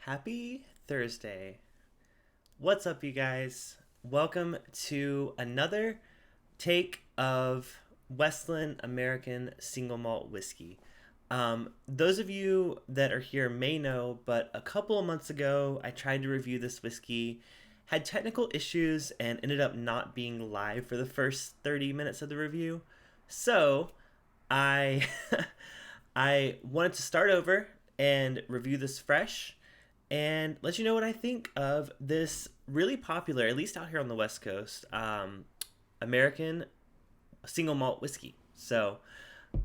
Happy Thursday. What's up, you guys? Welcome to another take of Westland American Single Malt Whiskey. Those of you that are here may know, but a couple of months ago, I tried to review this whiskey, had technical issues, and ended up not being live for the first 30 minutes of the review. So, I I wanted to start over and review this fresh and let you know what I think of this really popular, at least out here on the West Coast, American single malt whiskey. So,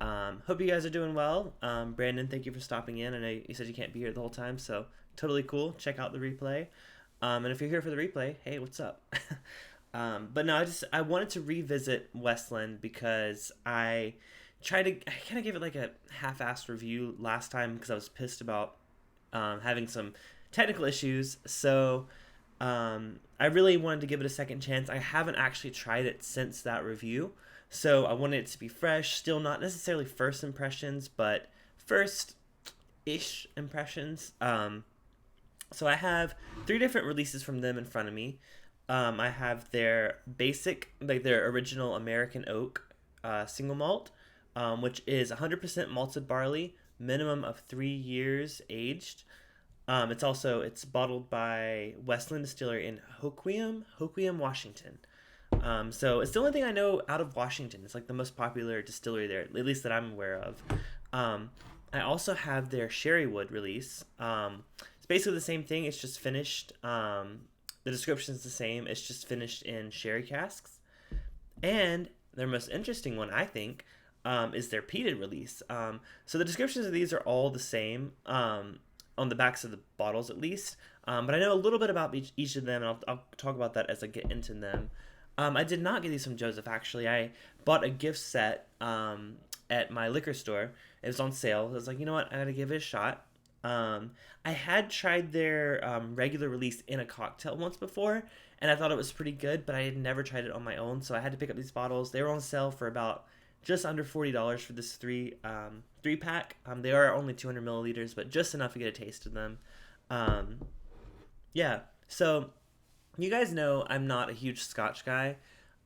hope you guys are doing well. Brandon, thank you for stopping in. I know you said you can't be here the whole time, so totally cool. Check out the replay. And if you're here for the replay, hey, what's up? But no, I wanted to revisit Westland because I kind of gave it like a half-assed review last time because I was pissed about having some technical issues. So I really wanted to give it a second chance. I haven't actually tried it since that review, so I wanted it to be fresh. Still not necessarily first impressions, but first-ish impressions. So I have three different releases from them in front of me. I have their basic, like their original American oak single malt, which is 100% malted barley, minimum of 3 years aged. It's bottled by Westland Distillery in Hoquiam, Washington. So it's the only thing I know out of Washington. It's like the most popular distillery there, at least that I'm aware of. I also have their Sherrywood release. It's basically the same thing. It's just finished. The description is the same. It's just finished in sherry casks. And their most interesting one, I think, is their peated release. So the descriptions of these are all the same on the backs of the bottles, at least. But I know a little bit about each of them, and I'll talk about that as I get into them. I did not get these from Joseph, actually. I bought a gift set at my liquor store. It was on sale. I was like, you know what? I got to give it a shot. I had tried their regular release in a cocktail once before, and I thought it was pretty good, but I had never tried it on my own, so I had to pick up these bottles. They were on sale for about just under $40 for this three pack. They are only 200 milliliters, but just enough to get a taste of them. Yeah, so you guys know I'm not a huge Scotch guy,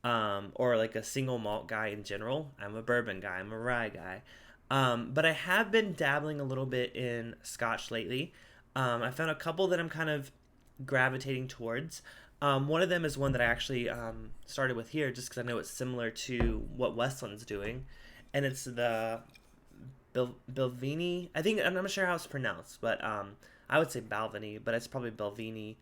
or like a single malt guy in general. I'm a bourbon guy. I'm a rye guy. But I have been dabbling a little bit in Scotch lately. I found a couple that I'm kind of gravitating towards. One of them is one that I actually started with here just because I know it's similar to what Westland's doing. And it's the Belvini. I'm not sure how it's pronounced, but I would say Balvenie, but it's probably Belvini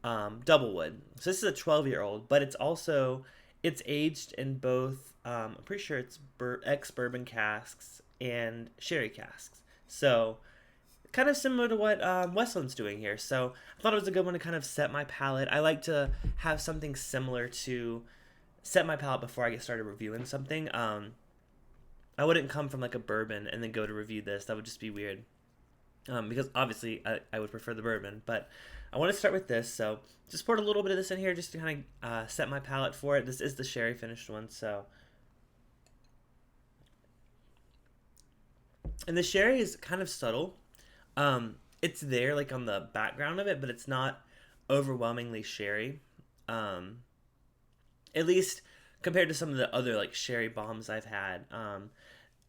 Doublewood. So this is a 12-year-old, but it's aged in both, I'm pretty sure it's ex-bourbon casks and sherry casks. So kind of similar to what Westland's doing here. So I thought it was a good one to kind of set my palate. I like to have something similar to set my palate before I get started reviewing something. I wouldn't come from like a bourbon and then go to review this. That would just be weird. Because obviously I would prefer the bourbon. But I want to start with this. So just poured a little bit of this in here just to kind of set my palate for it. This is the sherry finished one. And the sherry is kind of subtle. It's there like on the background of it, but it's not overwhelmingly sherry. At least compared to some of the other like sherry bombs I've had.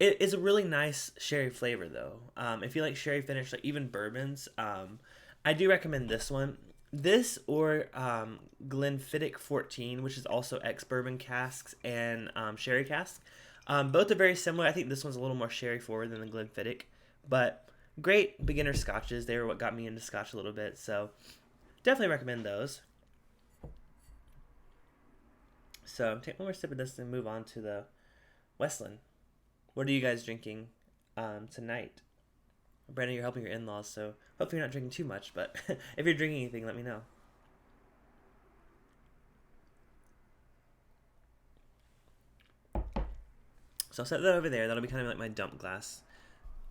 It is a really nice sherry flavor though. If you like sherry finish, like even bourbons, I do recommend this one. This or Glenfiddich 14, which is also ex-bourbon casks and sherry casks. Both are very similar. I think this one's a little more sherry forward than the Glenfiddich, but great beginner scotches. They were what got me into scotch a little bit, so definitely recommend those. So take one more sip of this and move on to the Westland. What are you guys drinking tonight? Brandon, you're helping your in-laws, so hopefully you're not drinking too much, but if you're drinking anything, let me know. So I'll set that over there. That'll be kind of like my dump glass.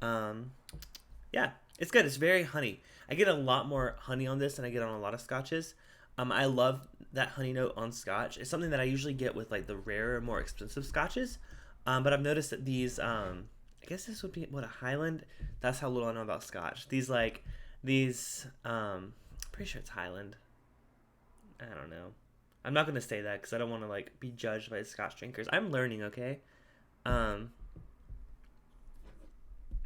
Yeah, it's good. It's very honey. I get a lot more honey on this than I get on a lot of scotches. I love that honey note on scotch. It's something that I usually get with like the rarer, more expensive scotches. But I've noticed that these, I guess this would be what a Highland. That's how little I know about scotch. These like These, pretty sure it's Highland. I don't know. I'm not gonna say that because I don't want to like be judged by the Scotch drinkers. I'm learning, okay. Um,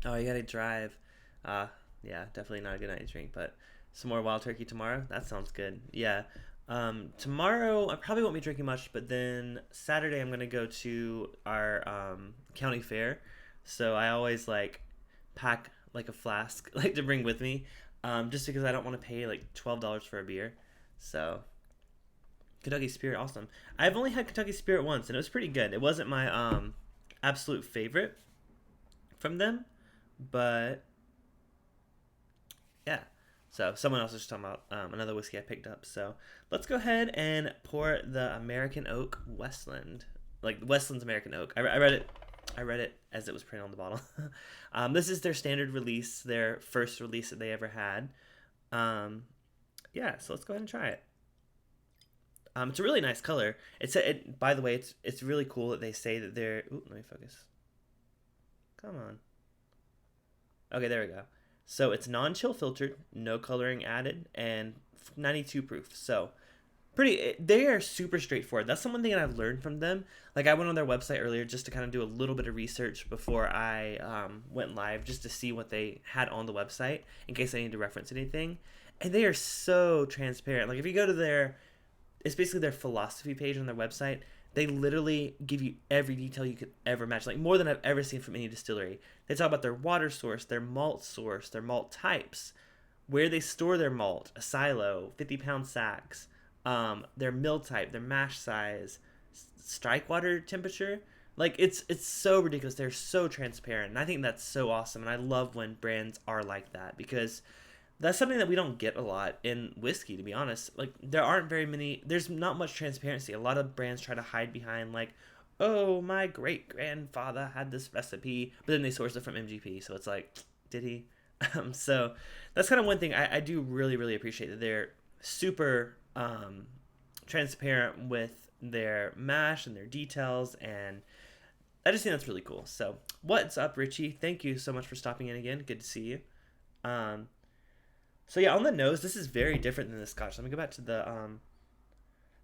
oh, you gotta drive. Uh, yeah, definitely not a good night to drink, but some more wild turkey tomorrow. That sounds good. Yeah. Tomorrow I probably won't be drinking much, but then Saturday I'm gonna go to our county fair. So I always like pack like a flask like to bring with me, just because I don't want to pay like $12 for a beer. So Kentucky Spirit, awesome. I've only had Kentucky Spirit once, and it was pretty good. It wasn't my absolute favorite from them, but yeah. So someone else was just talking about another whiskey I picked up. So let's go ahead and pour the American Oak Westland, like Westland's American Oak. I read it. I read it as it was printed on the bottle. This is their standard release, their first release that they ever had. Yeah, so let's go ahead and try it. It's a really nice color. By the way, it's really cool that they say that they're. Ooh, let me focus. Come on. Okay, there we go. So it's non-chill filtered, no coloring added, and 92 proof. So they are super straightforward. That's the one thing that I've learned from them. Like I went on their website earlier just to kind of do a little bit of research before I went live, just to see what they had on the website in case I need to reference anything. And they are so transparent. Like if you go to it's basically their philosophy page on their website. They literally give you every detail you could ever imagine, like more than I've ever seen from any distillery. They talk about their water source, their malt types, where they store their malt, a silo, 50-pound sacks, their mill type, their mash size, strike water temperature. Like it's so ridiculous. They're so transparent, and I think that's so awesome. And I love when brands are like that because that's something that we don't get a lot in whiskey, to be honest. Like there's not much transparency. A lot of brands try to hide behind like, oh, my great grandfather had this recipe, but then they source it from MGP. So it's like, did he? So that's kind of one thing I do really, really appreciate, that they're super transparent with their mash and their details, and I just think that's really cool. So what's up, Richie? Thank you so much for stopping in again. Good to see you. So yeah, on the nose, this is very different than the Scotch. Let me go back to the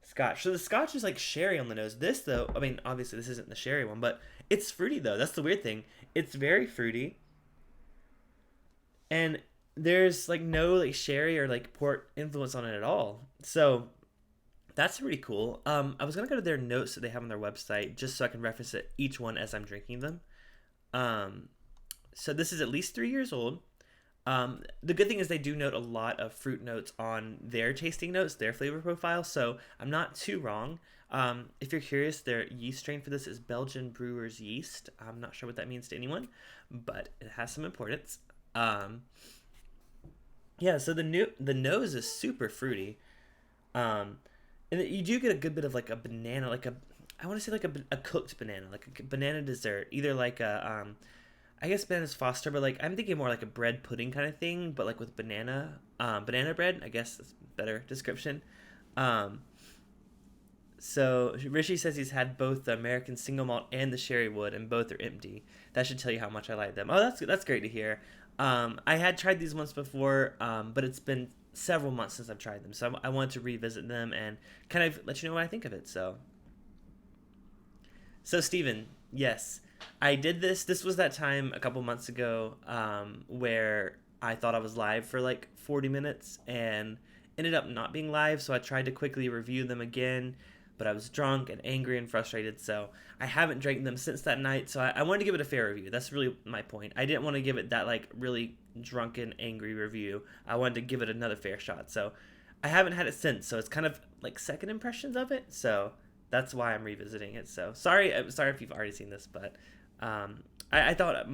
Scotch. So the Scotch is like sherry on the nose. This though, I mean, obviously this isn't the sherry one, but it's fruity though. That's the weird thing. It's very fruity, and there's like no like sherry or like port influence on it at all. So that's pretty cool. I was gonna go to their notes that they have on their website just so I can reference it each one as I'm drinking them. So this is at least 3 years old. The good thing is they do note a lot of fruit notes on their tasting notes, their flavor profile, so I'm not too wrong. If you're curious, their yeast strain for this is Belgian brewer's yeast. I'm not sure what that means to anyone, but it has some importance. Yeah, so the nose is super fruity, and you do get a good bit of like a banana, like I want to say like a cooked banana, like a banana dessert, either like a I guess bananas Foster, but like I'm thinking more like a bread pudding kind of thing, but like with banana bread. I guess that's a better description. So Rishi says he's had both the American single malt and the sherry wood, and both are empty. That should tell you how much I like them. Oh, that's great to hear. I had tried these once before, but it's been several months since I've tried them, so I wanted to revisit them and kind of let you know what I think of it. So Steven, yes, I did this. This was that time a couple months ago where I thought I was live for like 40 minutes and ended up not being live. So I tried to quickly review them again, but I was drunk and angry and frustrated. So I haven't drank them since that night. So I wanted to give it a fair review. That's really my point. I didn't want to give it that like really drunken, angry review. I wanted to give it another fair shot. So I haven't had it since. So it's kind of like second impressions of it. So that's why I'm revisiting it. So sorry if you've already seen this, but I thought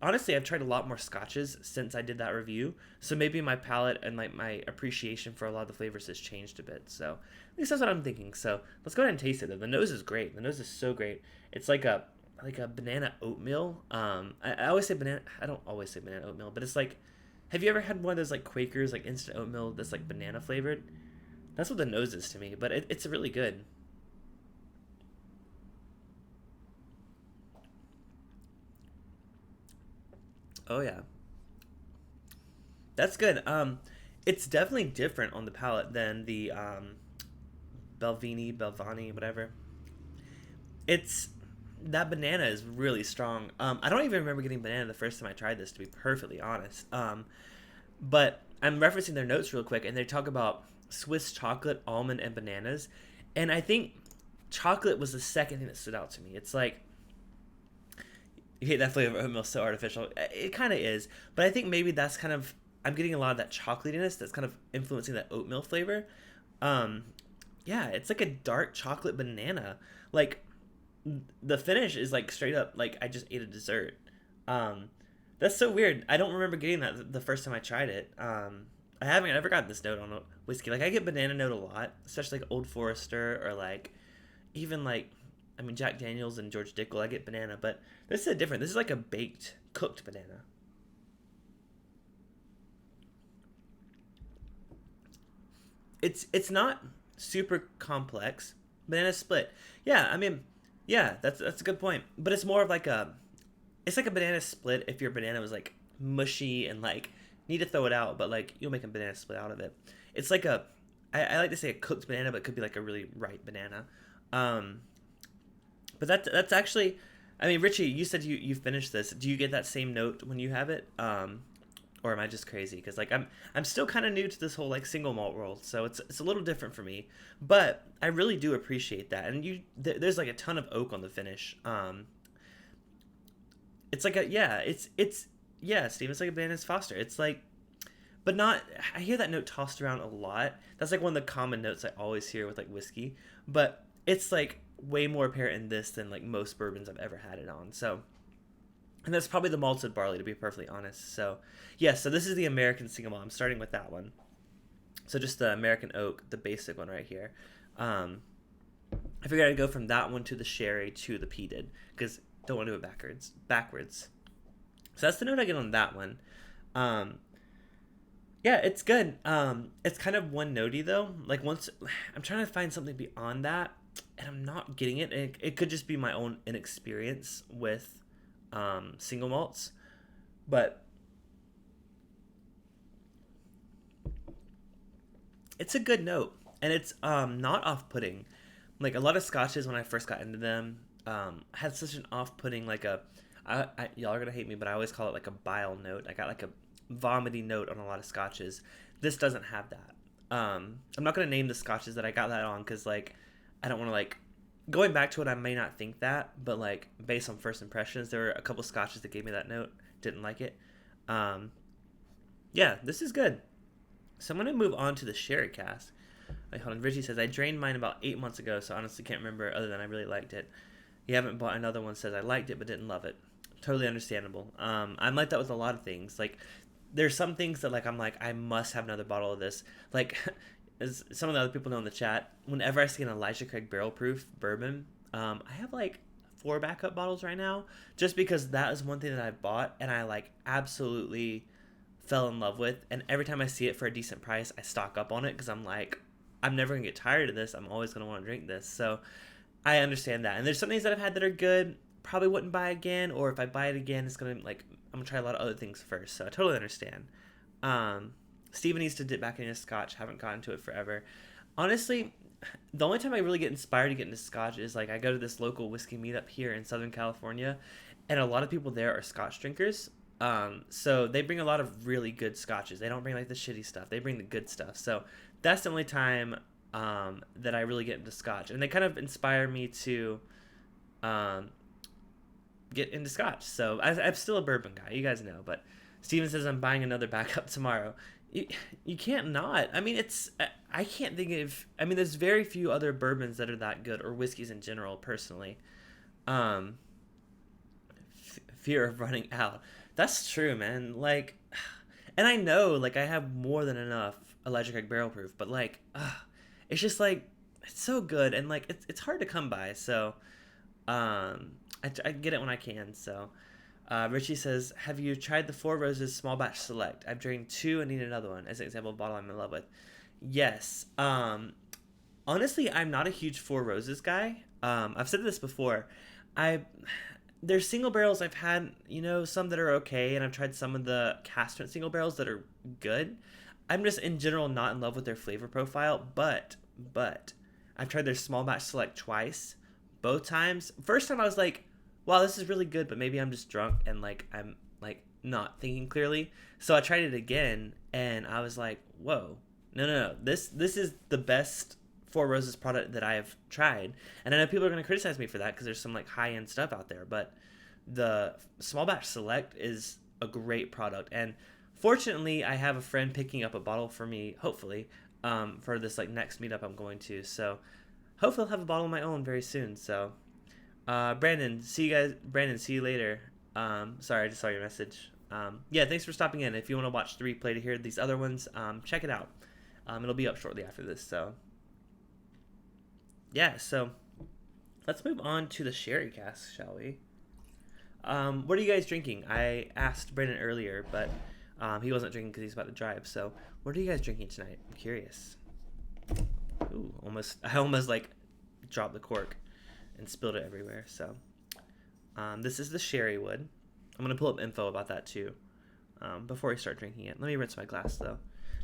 honestly I've tried a lot more Scotches since I did that review, so maybe my palate and like my appreciation for a lot of the flavors has changed a bit. So at least that's what I'm thinking. So let's go ahead and taste it though. The nose is great. The nose is so great. It's like a banana oatmeal. I always say banana. I don't always say banana oatmeal, but it's like, have you ever had one of those like Quakers like instant oatmeal that's like banana flavored? That's what the nose is to me, but it's really good. Oh yeah, That's good. It's definitely different on the palate than the Belvani, whatever. It's that banana is really strong. I don't even remember getting banana the first time I tried this, to be perfectly honest. But I'm referencing their notes real quick, and they talk about Swiss chocolate, almond, and bananas. And I think chocolate was the second thing that stood out to me. It's like, you hate that flavor of oatmeal so artificial. It kind of is, but I think maybe that's kind of, I'm getting a lot of that chocolatiness that's kind of influencing that oatmeal flavor. Um, yeah, it's like a dark chocolate banana. Like the finish is like straight up like I just ate a dessert. Um, that's so weird. I don't remember getting that the first time I tried it. I haven't ever gotten this note on a whiskey. Like I get banana note a lot, especially like Old Forester or like even like I mean Jack Daniels and George Dickel. I get banana, but this is different. This is like a baked, cooked banana. It's not super complex. Banana split. Yeah, I mean, yeah, that's a good point. But it's more of like a it's like a banana split if your banana was like mushy and like need to throw it out, but like you'll make a banana split out of it. It's like a I like to say a cooked banana, but it could be like a really ripe banana. Um, but that's actually, I mean, Richie, you said you finished this. Do you get that same note when you have it? Or am I just crazy? Because like I'm still kind of new to this whole like single malt world, so it's a little different for me. But I really do appreciate that. And there's like a ton of oak on the finish. It's like a yeah, it's yeah, Steve. It's like a Bananas Foster. It's like, but not. I hear that note tossed around a lot. That's like one of the common notes I always hear with like whiskey. But it's like way more apparent in this than like most bourbons I've ever had it on. So, and that's probably the malted barley to be perfectly honest. So, yeah. So this is the American single malt. I'm starting with that one. So just the American oak, the basic one right here. Um, I figured I'd go from that one to the sherry to the peated because don't want to do it backwards. Backwards. So that's the note I get on that one. Um, yeah, it's good. It's kind of one notey though. Like once I'm trying to find something beyond that, and I'm not getting it. It could just be my own inexperience with single malts, but it's a good note, and it's not off-putting. Like a lot of scotches when I first got into them had such an off-putting like y'all are gonna hate me, but I always call it like a bile note. I got like a vomity note on a lot of scotches. This doesn't have that. I'm not gonna name the scotches that I got that on because like I don't want to like going back to it. I may not think that, but like based on first impressions, there were a couple scotches that gave me that note. Didn't like it. Um, yeah, this is good. So I'm gonna move on to the sherry cask. Like, hold on. Richie says I drained mine about 8 months ago, so honestly can't remember other than I really liked it. You haven't bought another one. Says I liked it but didn't love it. Totally understandable. I'm like that with a lot of things. Like there's some things that like I'm like I must have another bottle of this. Like as some of the other people know in the chat, whenever I see an Elijah Craig barrel proof bourbon, I have like 4 backup bottles right now, just because that is one thing that I bought and I like absolutely fell in love with. And every time I see it for a decent price, I stock up on it because I'm like, I'm never gonna get tired of this. I'm always gonna want to drink this. So I understand that. And there's some things that I've had that are good. Probably wouldn't buy again, or if I buy it again, it's gonna like I'm gonna try a lot of other things first. So I totally understand. Steven needs to dip back into Scotch. Haven't gotten to it forever. Honestly, the only time I really get inspired to get into Scotch is like I go to this local whiskey meetup here in Southern California, and a lot of people there are Scotch drinkers. So they bring a lot of really good Scotches. They don't bring like the shitty stuff. They bring the good stuff. So that's the only time that I really get into Scotch, and they kind of inspire me to um, get into Scotch. So I'm still a bourbon guy, you guys know. But Steven says I'm buying another backup tomorrow. You can't not. I mean, I can't think of. I mean, there's very few other bourbons that are that good, or whiskeys in general. Personally, um, fear of running out. That's true, man. Like, and I know, like, I have more than enough Elijah Craig barrel proof, but like, it's just like it's so good, and like it's hard to come by. So, I get it when I can. So, Richie says, have you tried the Four Roses Small Batch Select? I've drank 2 and need another one. As an example, bottle I'm in love with. Yes. Honestly, I'm not a huge Four Roses guy. I've said this before. I there's single barrels I've had, some that are okay, and I've tried some of the cast strength single barrels that are good. I'm just in general not in love with their flavor profile, but I've tried their small batch select twice. Both times, first time I was like, wow, this is really good, but maybe I'm just drunk and like I'm like not thinking clearly. So I tried it again and I was like, whoa, no. This is the best Four Roses product that I've tried. And I know people are going to criticize me for that because there's some like high end stuff out there, but the small batch select is a great product. And fortunately, I have a friend picking up a bottle for me, hopefully, for this like next meetup I'm going to. So hopefully I'll have a bottle of my own very soon. So Brandon, see you guys. Brandon, see you later. Sorry, I just saw your message. Yeah, thanks for stopping in. If you want to watch the replay to hear these other ones, check it out. It'll be up shortly after this. So yeah, so let's move on to the sherry cask, shall we? What are you guys drinking? I asked Brandon earlier, but he wasn't drinking because he's about to drive. So what are you guys drinking tonight? I'm curious. Ooh, I almost like dropped the cork and spilled it everywhere. So this is the sherry wood. I'm gonna pull up info about that too before I start drinking it. Let me rinse my glass though.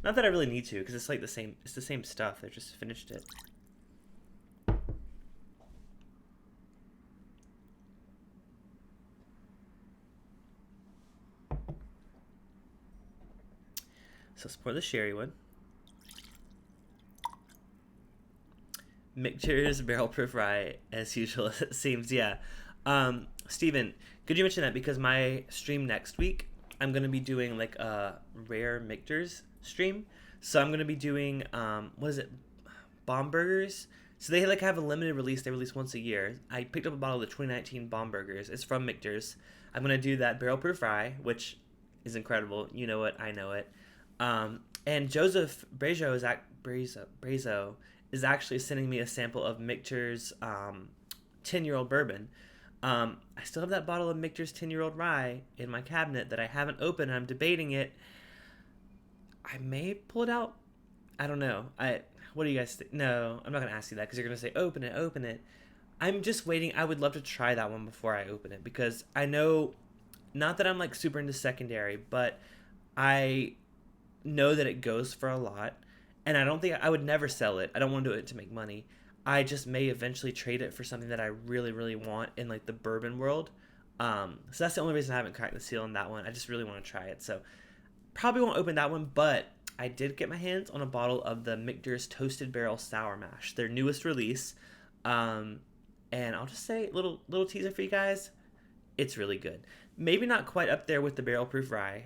Not that I really need to because it's like the same. It's the same stuff. They just finished it. So let's pour the sherry wood. Mixtures barrel proof rye as usual. It seems, yeah. Steven, could you mention that because my stream next week, I'm gonna be doing like a rare Mixtures stream. So I'm gonna be doing what is it, bomb burgers. So they like have a limited release. They release once a year. I picked up a bottle of the 2019 bomb burgers. It's from Mixtures. I'm gonna do that barrel proof rye, which is incredible. You know it, I know it. And Joseph Brazo is actually sending me a sample of Michter's 10-year-old bourbon. I still have that bottle of Michter's 10-year-old rye in my cabinet that I haven't opened. I'm debating it. I may pull it out. I don't know. What do you guys think? No, I'm not going to ask you that because you're going to say, open it. I'm just waiting. I would love to try that one before I open it because I know, not that I'm like super into secondary, but I know that it goes for a lot. And I don't think I would never sell it. I don't want to do it to make money. I just may eventually trade it for something that I really, really want in like the bourbon world. So that's the only reason I haven't cracked the seal on that one. I just really want to try it. So probably won't open that one, but I did get my hands on a bottle of the Michter's Toasted Barrel Sour Mash, their newest release. And I'll just say, little teaser for you guys. It's really good. Maybe not quite up there with the Barrel Proof Rye.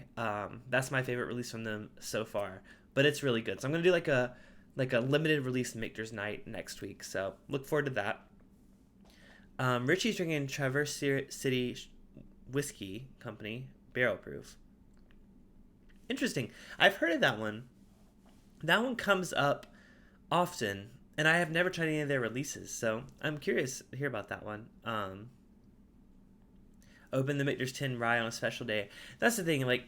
That's my favorite release from them so far. But it's really good. So I'm gonna do like a limited release Michter's night next week. So look forward to that. Richie's drinking Traverse City Whiskey Company Barrel Proof. Interesting. I've heard of that one. That one comes up often, and I have never tried any of their releases. So I'm curious to hear about that one. Open the Michter's 10 rye on a special day. That's the thing. Like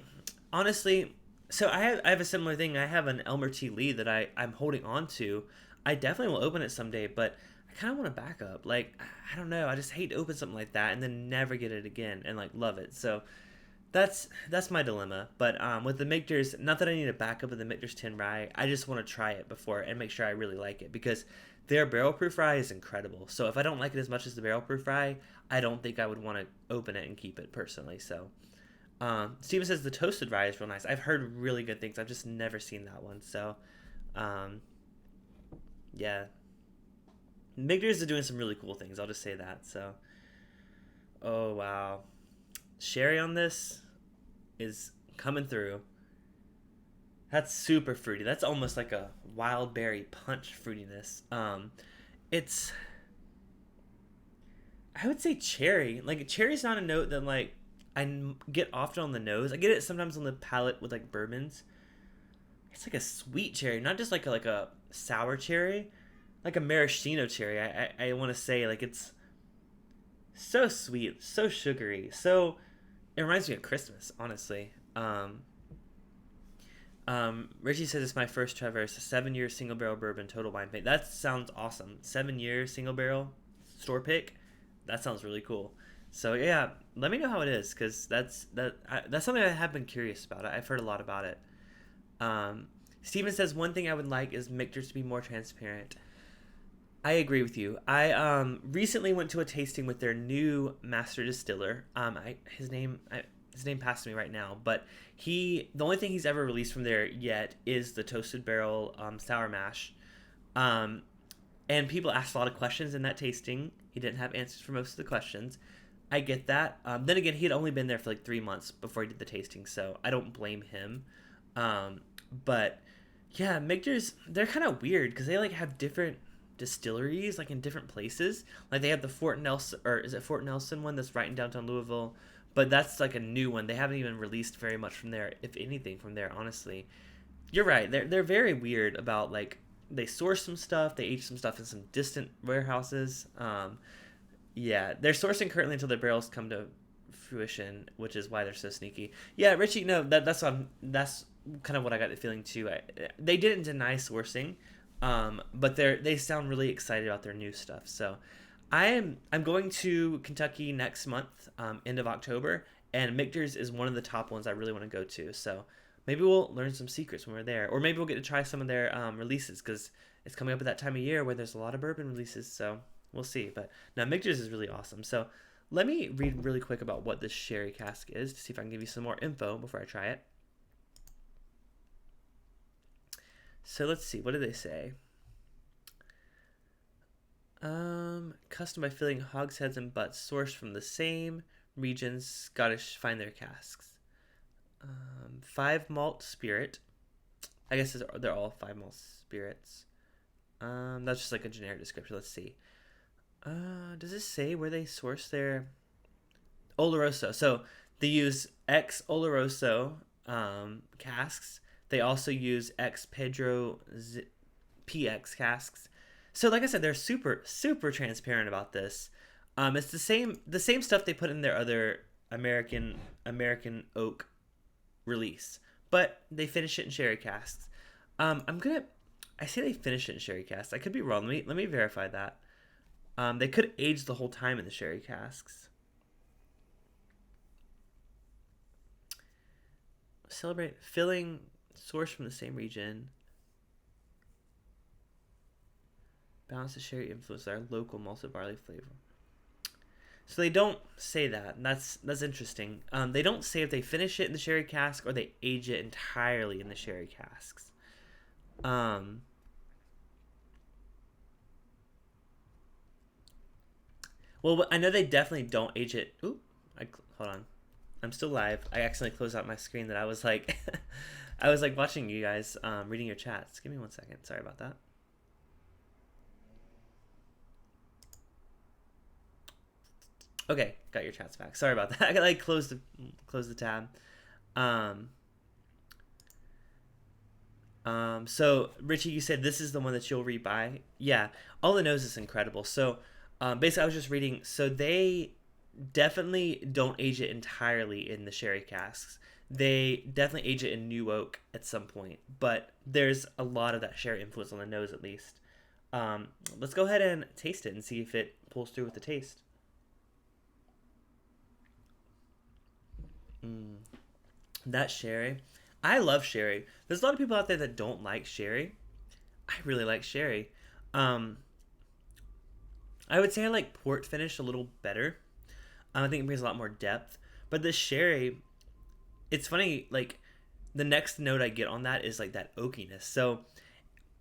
honestly. So I have a similar thing. I have an Elmer T. Lee that I'm holding on to. I definitely will open it someday, but I kind of want to back up. Like, I don't know. I just hate to open something like that and then never get it again and, like, love it. So that's my dilemma. But with the Michter's, not that I need a backup of the Michter's 10 rye. I just want to try it before and make sure I really like it because their barrel proof rye is incredible. So if I don't like it as much as the barrel proof rye, I don't think I would want to open it and keep it personally. So Steven says the toasted rye is real nice. I've heard really good things. I've just never seen that one. So, yeah. Michter's are doing some really cool things. I'll just say that. So, oh, wow. Sherry on this is coming through. That's super fruity. That's almost like a wild berry punch fruitiness. It's, I would say cherry. Like, cherry's not a note that, like, I get often on the nose. I get it sometimes on the palate with like bourbons. It's like a sweet cherry, not just like a sour cherry, like a maraschino cherry. I want to say like it's so sweet, so sugary, so it reminds me of Christmas. Honestly, Richie says it's my first Traverse, a 7-year single barrel bourbon total wine pick. That sounds awesome. 7 year single barrel store pick. That sounds really cool. So yeah, let me know how it is because that's something I have been curious about. I've heard a lot about it. Um, Steven says one thing I would like is Michter's to be more transparent. I agree with you. I recently went to a tasting with their new master distiller. His name passed me right now, but the only thing he's ever released from there yet is the toasted barrel sour mash. Um, and people asked a lot of questions in that tasting. He didn't have answers for most of the questions. I get that. Then again, he had only been there for like 3 months before he did the tasting, so I don't blame him. Um, but yeah, Michter's they're kind of weird because they like have different distilleries like in different places. Like they have the Fort Nelson, or is it Fort Nelson one that's right in downtown Louisville? But that's like a new one. They haven't even released very much from there, if anything, from there. Honestly, you're right. They're very weird about like they source some stuff, they age some stuff in some distant warehouses. Yeah, they're sourcing currently until their barrels come to fruition, which is why they're so sneaky. Yeah, Richie, no, that's kind of what I got the feeling too. They didn't deny sourcing, but they sound really excited about their new stuff. So I'm going to Kentucky next month, end of October, and Michter's is one of the top ones I really want to go to. So maybe we'll learn some secrets when we're there, or maybe we'll get to try some of their releases because it's coming up at that time of year where there's a lot of bourbon releases. So we'll see. But now Michter's is really awesome. So let me read really quick about what this sherry cask is to see if I can give you some more info before I try it. So let's see. What do they say? Custom by filling hogsheads and butts sourced from the same regions Scottish find their casks. 5 malt spirit. I guess they're all 5 malt spirits. That's just like a generic description. Let's see. Does this say where they source their Oloroso? So they use ex Oloroso casks. They also use ex Pedro PX casks. So like I said, they're super transparent about this. It's the same stuff they put in their other American oak release, but they finish it in sherry casks. I say they finish it in sherry casks. I could be wrong. Let me verify that. They could age the whole time in the sherry casks. Celebrate filling source from the same region. Balance the sherry influence our local malted barley flavor. So they don't say that. That's interesting. They don't say if they finish it in the sherry cask or they age it entirely in the sherry casks. Well, I know they definitely don't age it. Ooh, hold on. I'm still live. I accidentally closed out my screen that I was like, I was like watching you guys reading your chats. Give me 1 second. Sorry about that. Okay, got your chats back. Sorry about that. I like close the tab. So Richie, you said this is the one that you'll rebuy. Yeah, all the nose is incredible. So, basically, I was just reading. So they definitely don't age it entirely in the sherry casks. They definitely age it in new oak at some point, but there's a lot of that sherry influence on the nose at least. Let's go ahead and taste it and see if it pulls through with the taste. That sherry. I love sherry. There's a lot of people out there that don't like sherry. I really like sherry. Um, I would say I like port finish a little better. I think it brings a lot more depth. But this sherry, it's funny, like the next note I get on that is like that oakiness. So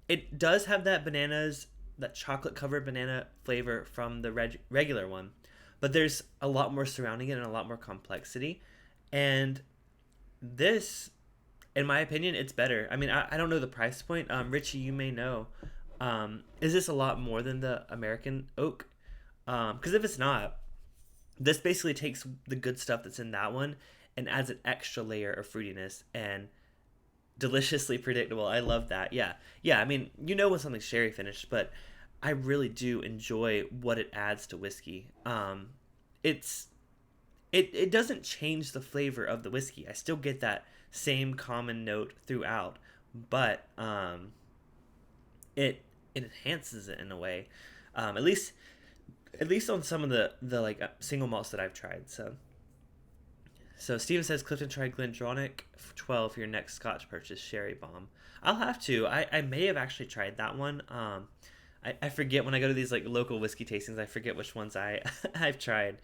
it does have that bananas, that chocolate covered banana flavor from the regular one. But there's a lot more surrounding it and a lot more complexity. And this, in my opinion, it's better. I mean, I don't know the price point. Richie, you may know. Is this a lot more than the American oak? Because if it's not, this basically takes the good stuff that's in that one and adds an extra layer of fruitiness and deliciously predictable. I love that. Yeah. Yeah, I mean, you know when something's sherry finished, but I really do enjoy what it adds to whiskey. It's it doesn't change the flavor of the whiskey. I still get that same common note throughout, but it enhances it in a way. At least at least on some of the like single malts that I've tried. So Steven says Clifton tried Glendronach 12 for your next Scotch purchase, Sherry Bomb. I'll have to. I may have actually tried that one. I forget when I go to these like local whiskey tastings. I forget which ones I've tried.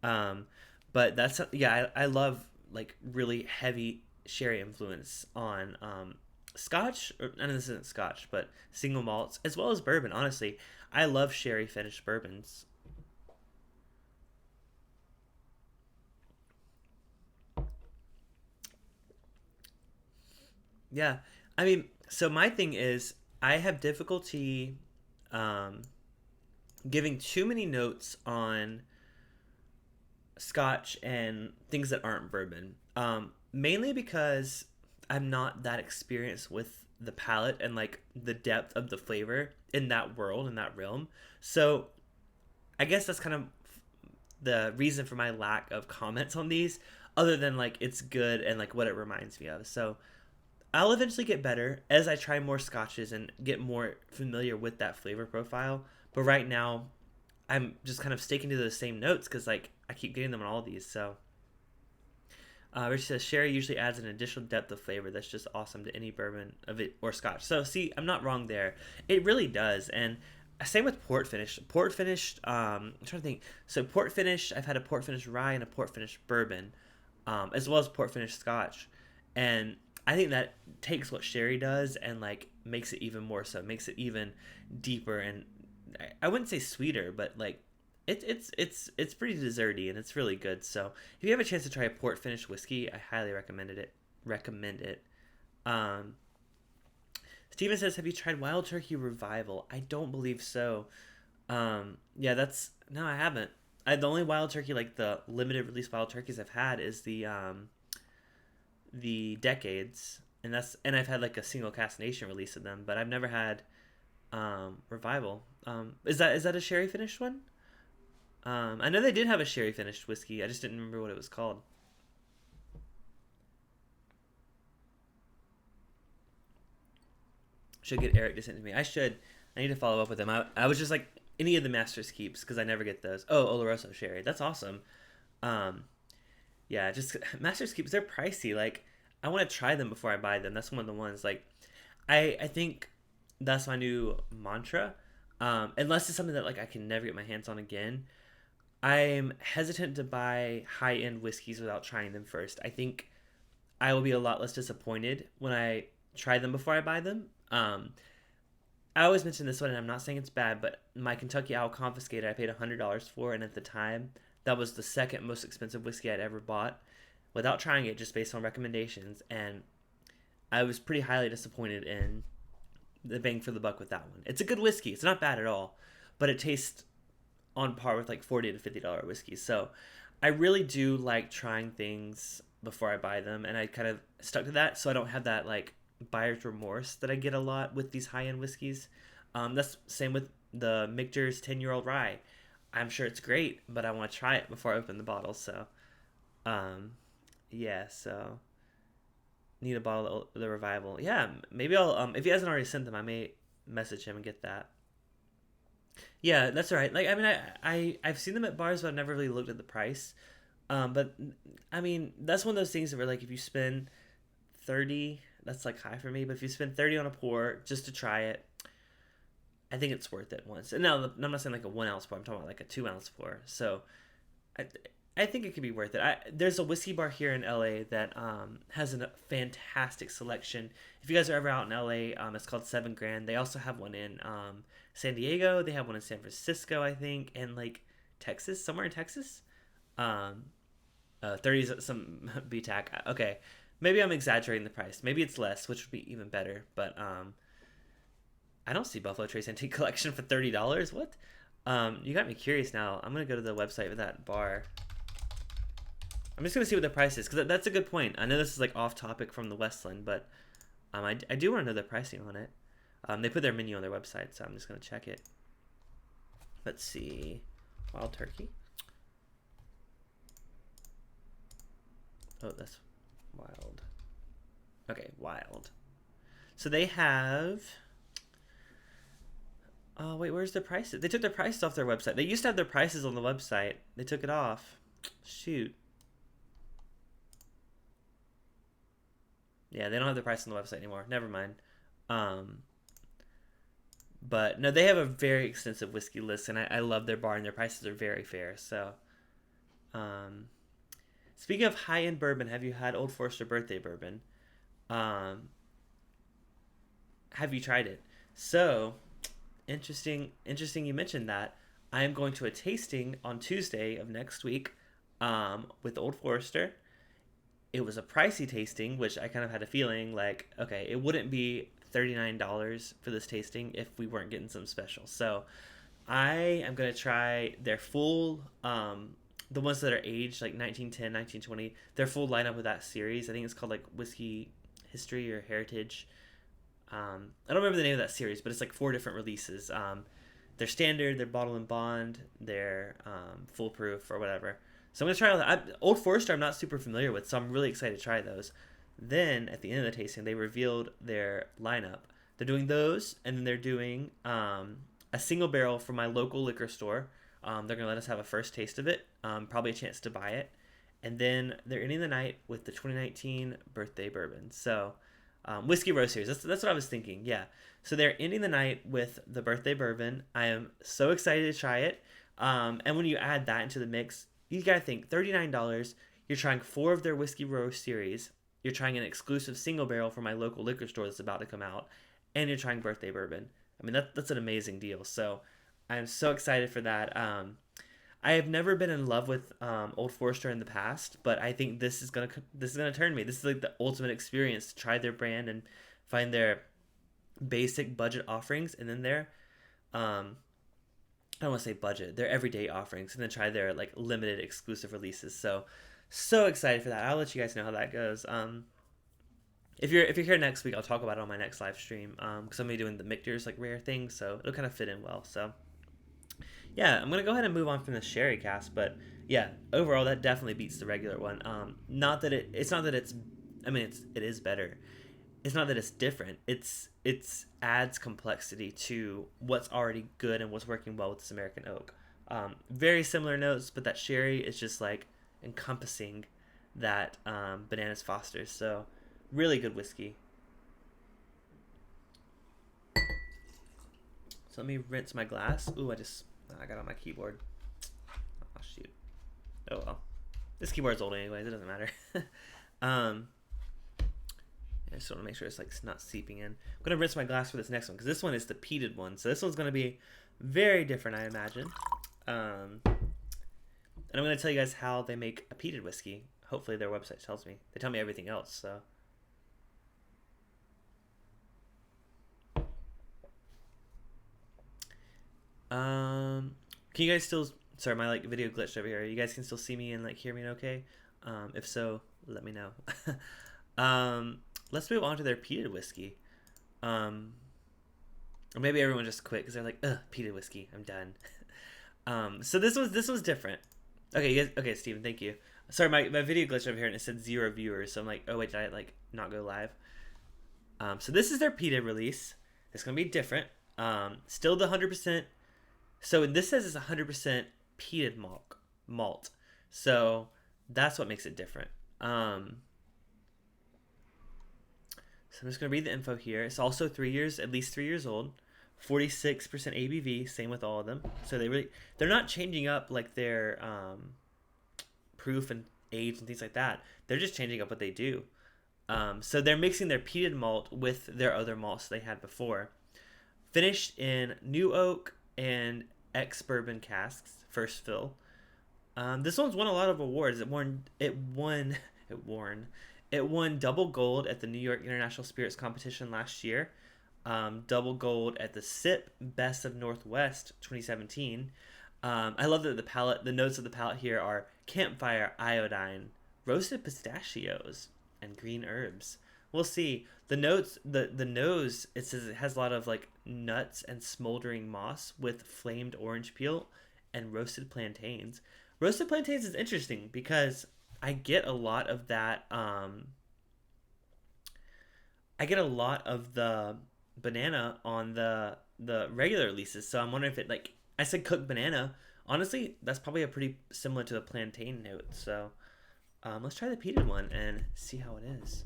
Um, but that's yeah. I love like really heavy sherry influence on Scotch. I know this isn't Scotch, but single malts as well as bourbon. Honestly, I love sherry finished bourbons. Yeah, I mean, so my thing is I have difficulty um, giving too many notes on Scotch and things that aren't bourbon. Mainly because I'm not that experienced with the palate and like the depth of the flavor in that world in that realm. So I guess that's kind of the reason for my lack of comments on these, other than like it's good and like what it reminds me of. So I'll eventually get better as I try more scotches and get more familiar with that flavor profile. But right now, I'm just kind of sticking to those same notes because like I keep getting them on all these. So Rich says sherry usually adds an additional depth of flavor that's just awesome to any bourbon of it or scotch. So see, I'm not wrong there. It really does, and same with port finish. Port finished. I'm trying to think. So port finish. I've had a port finish rye and a port finish bourbon, as well as port finish scotch, and I think that takes what sherry does and like makes it even more so. Makes it even deeper and I wouldn't say sweeter, but like it's pretty desserty and it's really good. So if you have a chance to try a port finished whiskey, I highly recommended it. Recommend it. Um, Steven says, "Have you tried Wild Turkey Revival?" I don't believe so. Yeah, that's no, I haven't. The only Wild Turkey like the limited release Wild Turkeys I've had is the Decades, and I've had like a single cast nation release of them, but I've never had Revival. Is that a sherry finished one? I know they did have a sherry finished whiskey. I just didn't remember what it was called. Should get Eric to send it to me. I should. I need to follow up with him. I was just like any of the Master's Keeps because I never get those. Oh, Oloroso sherry. That's awesome. Um, yeah, just Master's Keeps. They're pricey. Like I want to try them before I buy them. That's one of the ones. Like I think that's my new mantra. Unless it's something that like I can never get my hands on again. I'm hesitant to buy high end whiskeys without trying them first. I think I will be a lot less disappointed when I try them before I buy them. I always mention this one, and I'm not saying it's bad, but my Kentucky Owl Confiscated, I paid $100 for, and at the time, that was the second most expensive whiskey I'd ever bought without trying it, just based on recommendations. And I was pretty highly disappointed in the bang for the buck with that one. It's a good whiskey. It's not bad at all, but it tastes on par with like $40 to $50 whiskeys. So I really do like trying things before I buy them, and I kind of stuck to that, so I don't have that like buyer's remorse that I get a lot with these high end whiskeys. That's same with the Michter's 10-year-old rye. I'm sure it's great, but I want to try it before I open the bottle. So, um, yeah. So need a bottle of the Revival. Yeah, maybe I'll. If he hasn't already sent them, I may message him and get that. Yeah, that's all right. Like, I mean, I've seen them at bars, but I've never really looked at the price. But I mean, that's one of those things where like if you spend 30, that's like high for me. But if you spend 30 on a pour just to try it, I think it's worth it once. And now I'm not saying like a 1 ounce pour. I'm talking about like a 2 ounce pour. So I I think it could be worth it. There's a whiskey bar here in LA that has a fantastic selection. If you guys are ever out in LA, it's called 7 Grand. They also have one in San Diego. They have one in San Francisco, I think, and like Texas, somewhere in Texas. Um, 30s some BTAC. Okay, maybe I'm exaggerating the price. Maybe it's less, which would be even better. But I don't see Buffalo Trace Antique Collection for $30. What? You got me curious now. I'm gonna go to the website of that bar. I'm just gonna see what the price is, because that's a good point. I know this is like off topic from the Westland, but I do want to know the pricing on it. They put their menu on their website, so I'm just gonna check it. Let's see, Wild Turkey. Oh, that's Wild. Okay, Wild. So they have Oh wait, where's their prices? They took their prices off their website. They used to have their prices on the website. They took it off. Shoot. Yeah, they don't have their price on the website anymore. Never mind. Um, but no, they have a very extensive whiskey list, and I love their bar, and their prices are very fair. So, um, speaking of high end bourbon, have you had Old Forester Birthday Bourbon? Um, have you tried it? So, interesting you mentioned that. I am going to a tasting on Tuesday of next week with Old Forester. It was a pricey tasting, which I kind of had a feeling like, okay, it wouldn't be $39 for this tasting if we weren't getting some specials. So I am going to try their full, the ones that are aged like 1910, 1920, their full lineup of that series. I think it's called like Whiskey History or Heritage. I don't remember the name of that series, but it's like 4 different releases. Their standard, their bottle and bond, their foolproof or whatever. So I'm gonna try all that. Old Forester I'm not super familiar with, so I'm really excited to try those. Then at the end of the tasting, they revealed their lineup. They're doing those, and then they're doing a single barrel from my local liquor store. They're gonna let us have a first taste of it, probably a chance to buy it, and then they're ending the night with the 2019 birthday bourbon. So whiskey roast series. That's what I was thinking. Yeah. So they're ending the night with the birthday bourbon. I am so excited to try it. And when you add that into the mix, you gotta think $39. You're trying 4 of their whiskey roast series. You're trying an exclusive single barrel from my local liquor store that's about to come out, and you're trying birthday bourbon. I mean that's an amazing deal. So I'm so excited for that. I have never been in love with Old Forester in the past, but I think this is gonna turn me. This is like the ultimate experience to try their brand and find their basic budget offerings, and then their I don't want to say budget, their everyday offerings, and then try their like limited exclusive releases. So excited for that. I'll let you guys know how that goes. If you're here next week, I'll talk about it on my next live stream. Because I'm gonna be doing the Michter's like rare thing, so it'll kind of fit in well. So yeah, I'm gonna go ahead and move on from the sherry cast, but yeah, overall that definitely beats the regular one. Not that it's not that it's, I mean it is better. It's not that it's different. It's adds complexity to what's already good and what's working well with this American oak. Very similar notes, but that sherry is just like encompassing that bananas Foster's. So really good whiskey. So let me rinse my glass. Ooh, I got on my keyboard. Oh shoot. Oh well. This keyboard's old anyways. It doesn't matter. I just want to make sure it's like not seeping in. I'm gonna rinse my glass for this next one because this one is the peated one. So this one's gonna be very different, I imagine. And I'm gonna tell you guys how they make a peated whiskey. Hopefully their website tells me. They tell me everything else. So. Can you guys still? Sorry, my like video glitched over here. You guys can still see me and like hear me okay? If so, let me know. Let's move on to their peated whiskey. Or maybe everyone just quit because they're like, ugh, peated whiskey, I'm done. So this was different. Okay, you guys, okay, Steven, thank you. Sorry, my video glitched over here and it said 0 viewers, so I'm like, oh wait, did I like not go live? So this is their peated release. It's gonna be different. Still the 100%. So this says it's 100% peated malt. So that's what makes it different. So I'm just going to read the info here. It's also at least 3 years old, 46% ABV, same with all of them. So they're not changing up like their proof and age and things like that. They're just changing up what they do. So they're mixing their peated malt with their other malts they had before. Finished in new oak and ex-bourbon casks, first fill. This one's won a lot of awards. It won double gold at the New York International Spirits Competition last year. Double gold at the SIP Best of Northwest 2017. I love that the notes of the palate here are campfire, iodine, roasted pistachios, and green herbs. We'll see. The notes, the nose, it says it has a lot of like nuts and smoldering moss with flamed orange peel and roasted plantains. Roasted plantains is interesting because I get a lot of that. I get a lot of the banana on the the regular releases. So I'm wondering if it like I said cooked banana. Honestly, that's probably a pretty similar to the plantain note. So let's try the peated one and see how it is.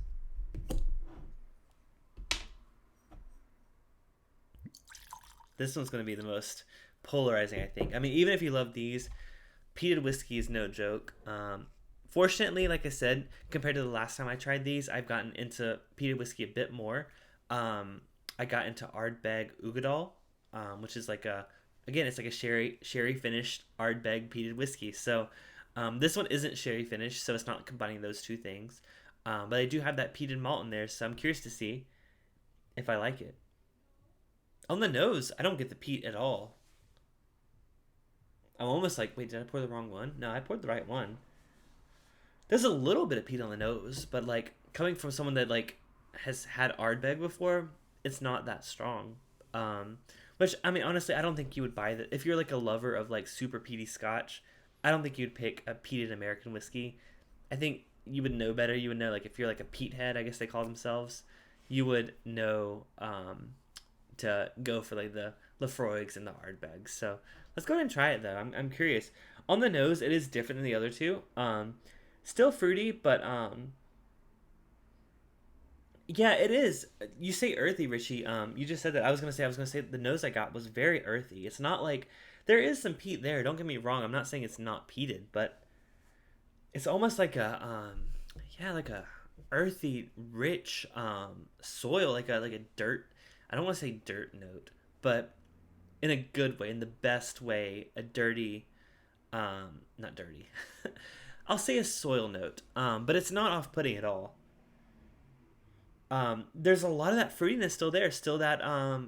This one's going to be the most polarizing, I think. I mean, even if you love these, peated whiskey is no joke. Fortunately, like I said, compared to the last time I tried these, I've gotten into peated whiskey a bit more. I got into Ardbeg Ugadal, which is like it's like a sherry finished Ardbeg peated whiskey. So this one isn't sherry finished, so it's not combining those two things. But I do have that peated malt in there, so I'm curious to see if I like it. On the nose, I don't get the peat at all. I'm almost like, wait, did I pour the wrong one? No, I poured the right one. There's a little bit of peat on the nose, but like coming from someone that like has had Ardbeg before, it's not that strong. Which I mean, honestly, I don't think you would buy that if you're like a lover of like super peaty Scotch. I don't think you'd pick a peated American whiskey. I think you would know better. You would know like if you're like a peat head, I guess they call themselves. You would know to go for like the Lafroigs and the Ardbegs. So let's go ahead and try it though. I'm curious. On the nose, it is different than the other two. Still fruity, but yeah, it is. You say earthy, Richie. You just said that. I was gonna say the nose I got was very earthy. It's not like there is some peat there. Don't get me wrong. I'm not saying it's not peated, but it's almost like a like a earthy, rich soil, like a dirt. I don't want to say dirt note, but in a good way, in the best way, a dirty, not dirty. I'll say a soil note, but it's not off-putting at all. There's a lot of that fruitiness still there, still that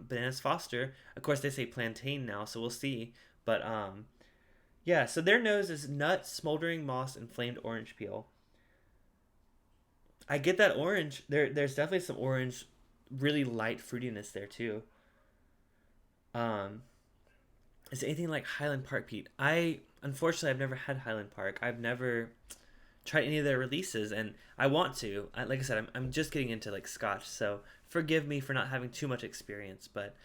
bananas Foster. Of course, they say plantain now, so we'll see. But yeah, so their nose is nut, smoldering moss, and flamed orange peel. I get that orange. There's definitely some orange, really light fruitiness there too. Um, is it anything like Highland Park Pete? I unfortunately I've never had Highland Park. I've never tried any of their releases, and I want to. Like I said, I'm just getting into like Scotch, so forgive me for not having too much experience, but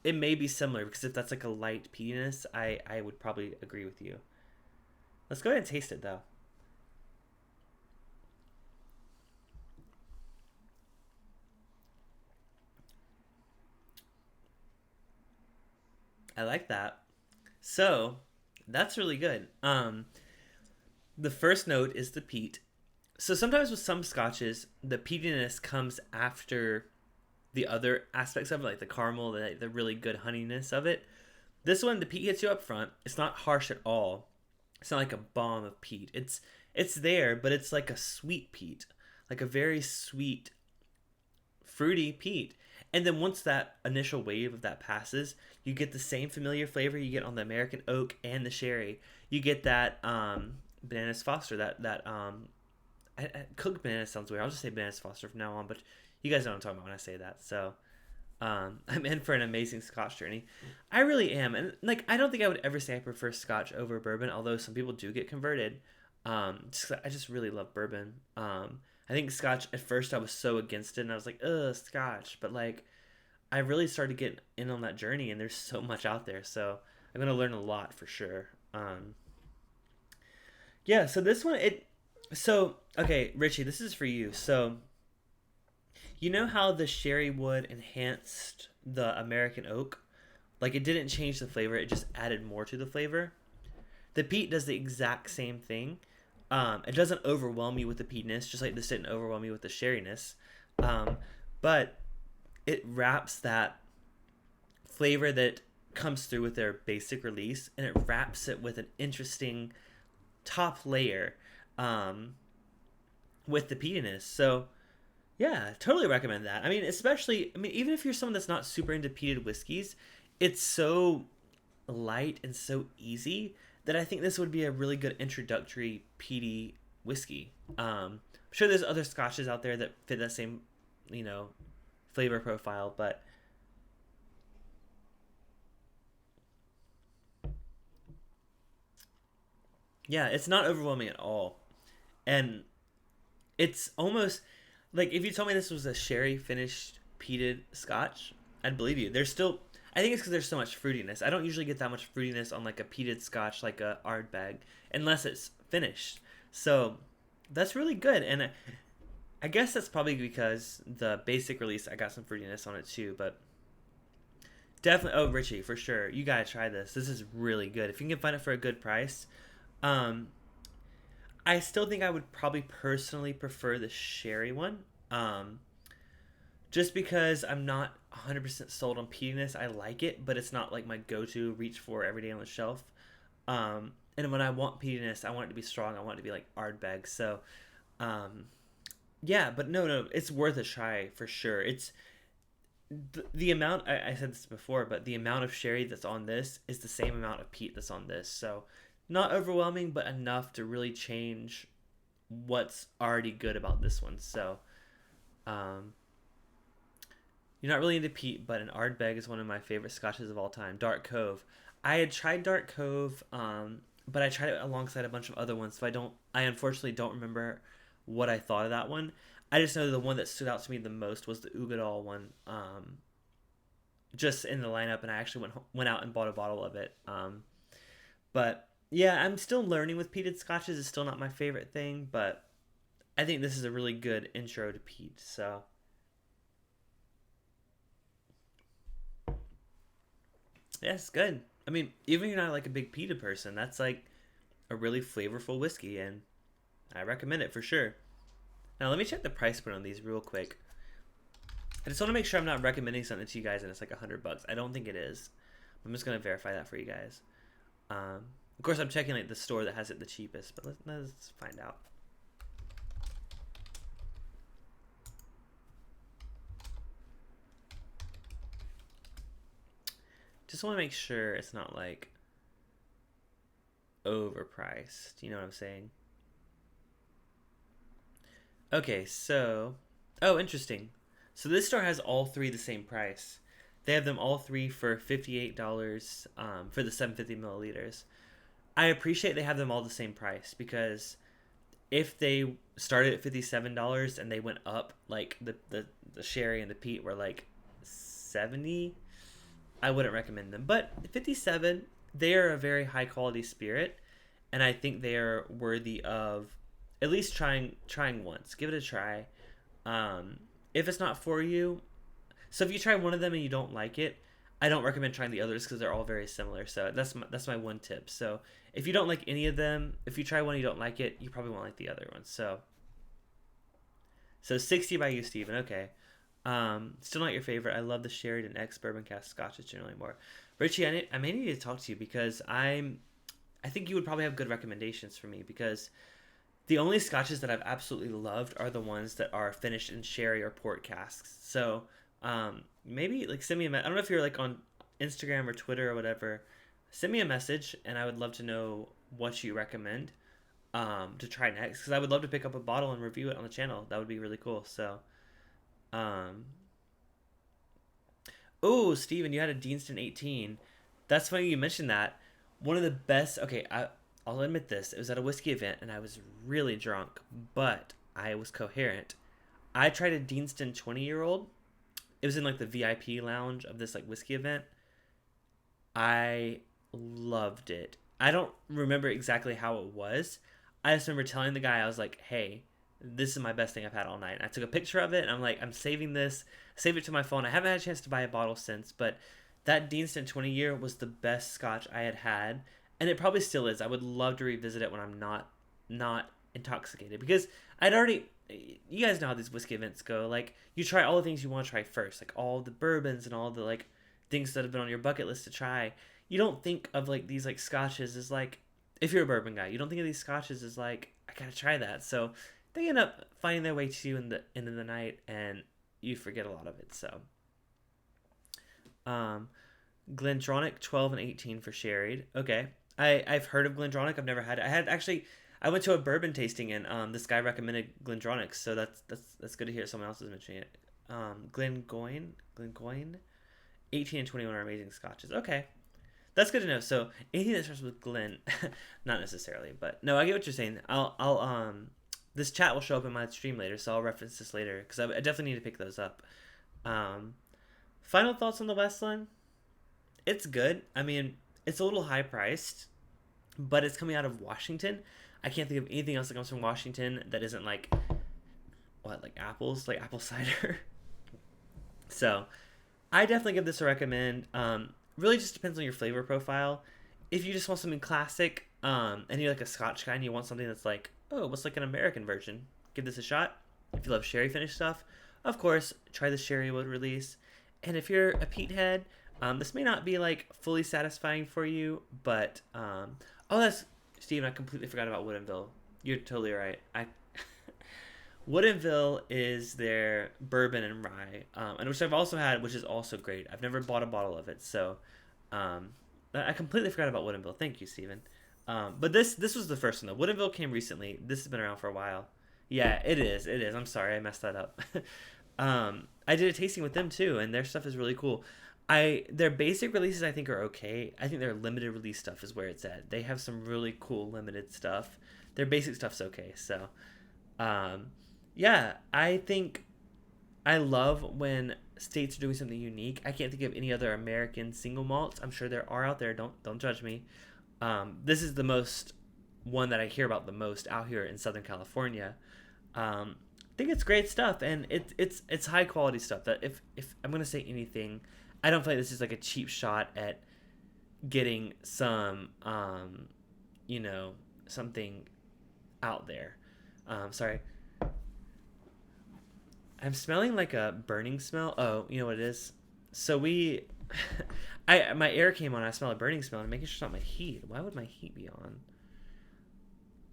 it may be similar because if that's like a light peatiness, I would probably agree with you. Let's go ahead and taste it though. I like that. So that's really good. The first note is the peat. So sometimes with some scotches, the peatiness comes after the other aspects of it, like the caramel, the really good honeyness of it. This one, the peat hits you up front. It's not harsh at all. It's not like a bomb of peat. It's there, but it's like a sweet peat, like a very sweet, fruity peat. And then once that initial wave of that passes, you get the same familiar flavor you get on the American oak and the sherry. You get that bananas Foster, cooked banana sounds weird. I'll just say bananas Foster from now on, but you guys know what I'm talking about when I say that. So I'm in for an amazing Scotch journey. I really am, and like I don't think I would ever say I prefer Scotch over bourbon, although some people do get converted. I just really love bourbon. I think Scotch at first I was so against it, and I was like, ugh, Scotch. But like, I really started to get in on that journey, and there's so much out there. So I'm gonna learn a lot for sure. Yeah. So this one, it. So okay, Richie, this is for you. So you know how the sherry wood enhanced the American oak? Like it didn't change the flavor; it just added more to the flavor. The peat does the exact same thing. It doesn't overwhelm you with the peatiness, just like this didn't overwhelm you with the sherryness. But it wraps that flavor that comes through with their basic release, and it wraps it with an interesting top layer with the peatiness. So yeah, totally recommend that. I mean, especially, I mean, even if you're someone that's not super into peated whiskeys, it's so light and so easy that I think this would be a really good introductory peaty whiskey. I'm sure there's other scotches out there that fit that same, you know, flavor profile, but yeah, it's not overwhelming at all. And it's almost like if you told me this was a sherry finished peated scotch, I'd believe you. There's still, I think it's because there's so much fruitiness. I don't usually get that much fruitiness on like a peated Scotch, like a Ardbeg, unless it's finished. So that's really good, and I guess that's probably because the basic release I got some fruitiness on it too. But definitely, oh Richie, for sure, you gotta try this. This is really good. If you can find it for a good price, um, I still think I would probably personally prefer the sherry one. Um, just because I'm not 100% sold on peatiness. I like it, but it's not like my go-to reach for every day on the shelf. And when I want peatiness, I want it to be strong. I want it to be like Ardbeg. So, um, yeah, but no, it's worth a try for sure. It's the amount, I said this before, but the amount of sherry that's on this is the same amount of peat that's on this. So, not overwhelming, but enough to really change what's already good about this one. So, um, you're not really into peat, but an Ardbeg is one of my favorite scotches of all time. Dark Cove. I had tried Dark Cove, but I tried it alongside a bunch of other ones, so I unfortunately don't remember what I thought of that one. I just know the one that stood out to me the most was the Ugadal one, just in the lineup, and I actually went out and bought a bottle of it. But yeah, I'm still learning with peated scotches. It's still not my favorite thing, but I think this is a really good intro to peat. So yeah, it's good. I mean, even if you're not like a big peated person, that's like a really flavorful whiskey, and I recommend it for sure. Now, let me check the price point on these real quick. I just want to make sure I'm not recommending something to you guys and it's like $100. I don't think it is. I'm just gonna verify that for you guys. Of course, I'm checking like the store that has it the cheapest, but let's find out. Just want to make sure it's not like overpriced. You know what I'm saying? Okay, so oh, interesting. So this store has all three the same price. They have them all three for $58 for the 750 milliliters. I appreciate they have them all the same price because if they started at $57 and they went up, like the sherry and the peat were like 70, I wouldn't recommend them. But 57, they are a very high quality spirit, and I think they are worthy of at least trying once. Give it a try. If it's not for you, so if you try one of them and you don't like it, I don't recommend trying the others because they're all very similar. So that's my one tip. So if you don't like any of them, if you try one and you don't like it, you probably won't like the other one. So 60 by you, Steven. Okay. Still not your favorite. I love the Sheridan X Bourbon Cask Scotches generally more. Richie, I may need to talk to you because I think you would probably have good recommendations for me because the only scotches that I've absolutely loved are the ones that are finished in sherry or port casks. So maybe like send me I don't know if you're like on Instagram or Twitter or whatever. Send me a message and I would love to know what you recommend to try next because I would love to pick up a bottle and review it on the channel. That would be really cool. So oh, Steven, you had a Deanston 18. That's funny you mentioned that. One of the best. Okay, I'll admit this. It was at a whiskey event and I was really drunk, but I was coherent. I tried a Deanston 20-year-old. It was in like the VIP lounge of this like whiskey event. I loved it. I don't remember exactly how it was. I just remember telling the guy, I was like, hey, this is my best thing I've had all night. I took a picture of it and I'm like, I'm saving this, save it to my phone. I haven't had a chance to buy a bottle since, but that Deanston 20-year was the best scotch I had, and it probably still is. I would love to revisit it when I'm not intoxicated because I'd already, you guys know how these whiskey events go. Like you try all the things you want to try first, like all the bourbons and all the like things that have been on your bucket list to try. You don't think of like these like scotches as like, if you're a bourbon guy, you don't think of these scotches as like, I gotta try that. So they end up finding their way to you in the end of the night and you forget a lot of it. So Glendronach 12 and 18 for sherried. Okay. I've heard of Glendronach. I've never had it. I went to a bourbon tasting and this guy recommended Glendronach, so that's good to hear someone else is mentioning it. Glengoyne 18 and 21 are amazing scotches. Okay. That's good to know. So anything that starts with Glen, not necessarily, but no, I get what you're saying. I'll this chat will show up in my stream later, so I'll reference this later because I definitely need to pick those up. Final thoughts on the Westland? It's good. I mean, it's a little high priced, but it's coming out of Washington. I can't think of anything else that comes from Washington that isn't like what, like apples, like apple cider. So I definitely give this a recommend. Really just depends on your flavor profile. If you just want something classic, and you're like a Scotch guy and you want something that's like, oh, what's like an American version? Give this a shot. If you love sherry finished stuff, of course, try the sherry wood release. And if you're a peat head, this may not be like fully satisfying for you, but oh, that's Steven. I completely forgot about Woodinville. You're totally right. Woodinville is their bourbon and rye, and which I've also had, which is also great. I've never bought a bottle of it, so I completely forgot about Woodinville. Thank you, Steven. But this was the first one though. Woodinville came recently. This has been around for a while. Yeah, it is. It is. I'm sorry, I messed that up. I did a tasting with them too, and their stuff is really cool. Their basic releases I think are okay. I think their limited release stuff is where it's at. They have some really cool limited stuff. Their basic stuff's okay. So, yeah, I think I love when states are doing something unique. I can't think of any other American single malts. I'm sure there are out there. Don't judge me. This is the most one that I hear about the most out here in Southern California. I think it's great stuff, and it's high quality stuff. That if I'm gonna say anything, I don't feel like this is like a cheap shot at getting some something out there. Sorry, I'm smelling like a burning smell. Oh, you know what it is? So my air came on. I smell a burning smell. I'm making sure it's not my heat. Why would my heat be on?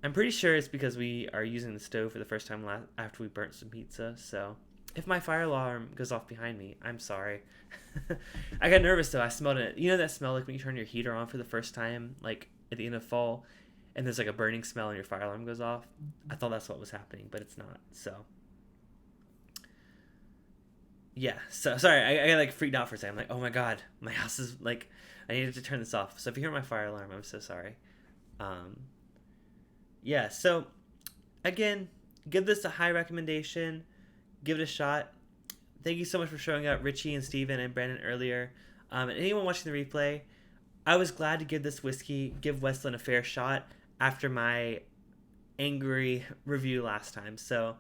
I'm pretty sure it's because we are using the stove for the first time after we burnt some pizza. So if my fire alarm goes off behind me, I'm sorry. I got nervous though. I smelled it. You know that smell like when you turn your heater on for the first time, like at the end of fall, and there's like a burning smell and your fire alarm goes off? I thought that's what was happening, but it's not. So yeah. So sorry, I got like freaked out for a second. I'm like, oh my god, my house is like, I needed to turn this off. So if you hear my fire alarm, I'm so sorry. Yeah, so again, give this a high recommendation. Give it a shot. Thank you so much for showing up, Richie and Steven and Brandon earlier. And anyone watching the replay, I was glad to give this whiskey, give Westland a fair shot after my angry review last time. So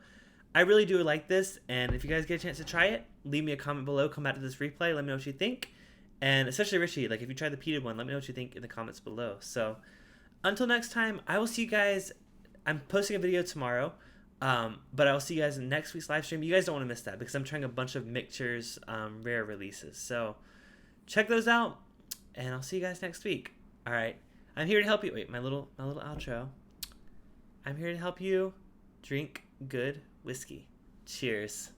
I really do like this, and if you guys get a chance to try it, leave me a comment below, come back to this replay, let me know what you think. And especially Richie, like if you try the peated one, let me know what you think in the comments below. So until next time, I will see you guys. I'm posting a video tomorrow, but I will see you guys in next week's live stream. You guys don't want to miss that because I'm trying a bunch of mixtures, rare releases. So check those out, and I'll see you guys next week. All right, I'm here to help you. Wait, my little outro. I'm here to help you drink good whiskey. Cheers.